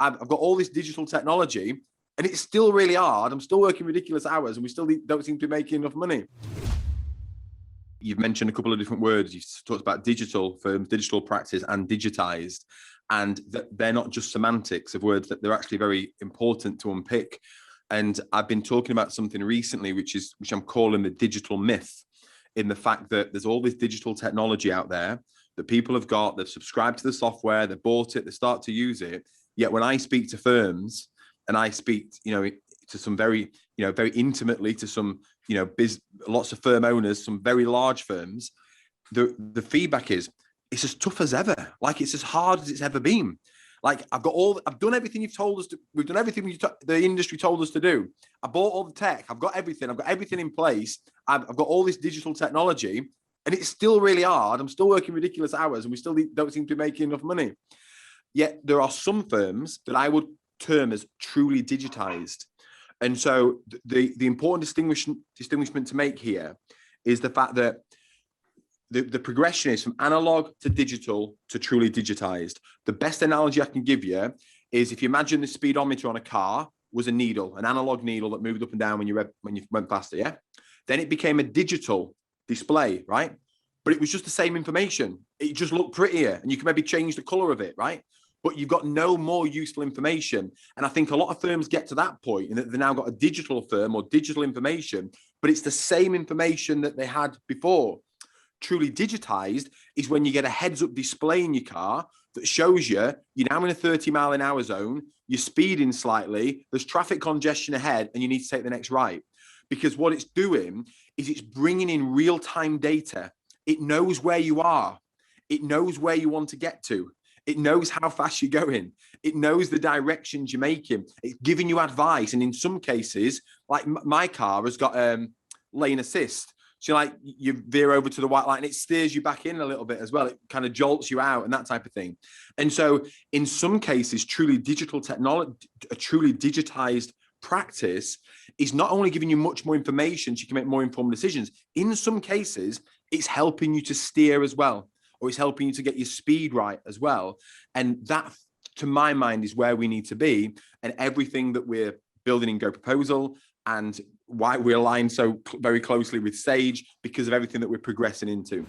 I've got all this digital technology and it's still really hard. I'm still working ridiculous hours and we still don't seem to be making enough money. You've mentioned a couple of different words. You've talked about digital firms, digital practice, and digitized. And they're not just semantics of words, that they're actually very important to unpick. And I've been talking about something recently, which I'm calling the digital myth, in the fact that there's all this digital technology out there that people have got, they've subscribed to the software, they've bought it, they start to use it. Yet when I speak to firms and I speak, to some very, very intimately to some, lots of firm owners, some very large firms, the feedback is it's as tough as ever. Like, it's as hard as it's ever been. Like, I've done everything you've told us to, we've done everything the industry told us to do. I bought all the tech. I've got everything in place. I've got all this digital technology and it's still really hard. I'm still working ridiculous hours and we still don't seem to be making enough money. Yet there are some firms that I would term as truly digitized. And so the important distinguishment to make here is the fact that the progression is from analog to digital to truly digitized. The best analogy I can give you is, if you imagine the speedometer on a car was a needle, an analog needle that moved up and down when you went faster, yeah? Then it became a digital display, right? But it was just the same information. It just looked prettier and you can maybe change the color of it, right? But you've got no more useful information. And I think a lot of firms get to that point and they've now got a digital firm or digital information, but it's the same information that they had before. Truly digitized is when you get a heads-up display in your car that shows you're now in a 30-mile-an-hour zone, you're speeding slightly, there's traffic congestion ahead, and you need to take the next right. Because what it's doing is it's bringing in real-time data. It knows where you are. It knows where you want to get to. It knows how fast you're going. It knows the directions you're making. It's giving you advice. And in some cases, like my car has got lane assist. So you veer over to the white light and it steers you back in a little bit as well. It kind of jolts you out and that type of thing. And so in some cases, truly digital technology, a truly digitized practice is not only giving you much more information so you can make more informed decisions. In some cases, it's helping you to steer as well, or it's helping you to get your speed right as well. And that, to my mind, is where we need to be. And everything that we're building in Go Proposal, and why we're aligned so very closely with Sage, because of everything that we're progressing into.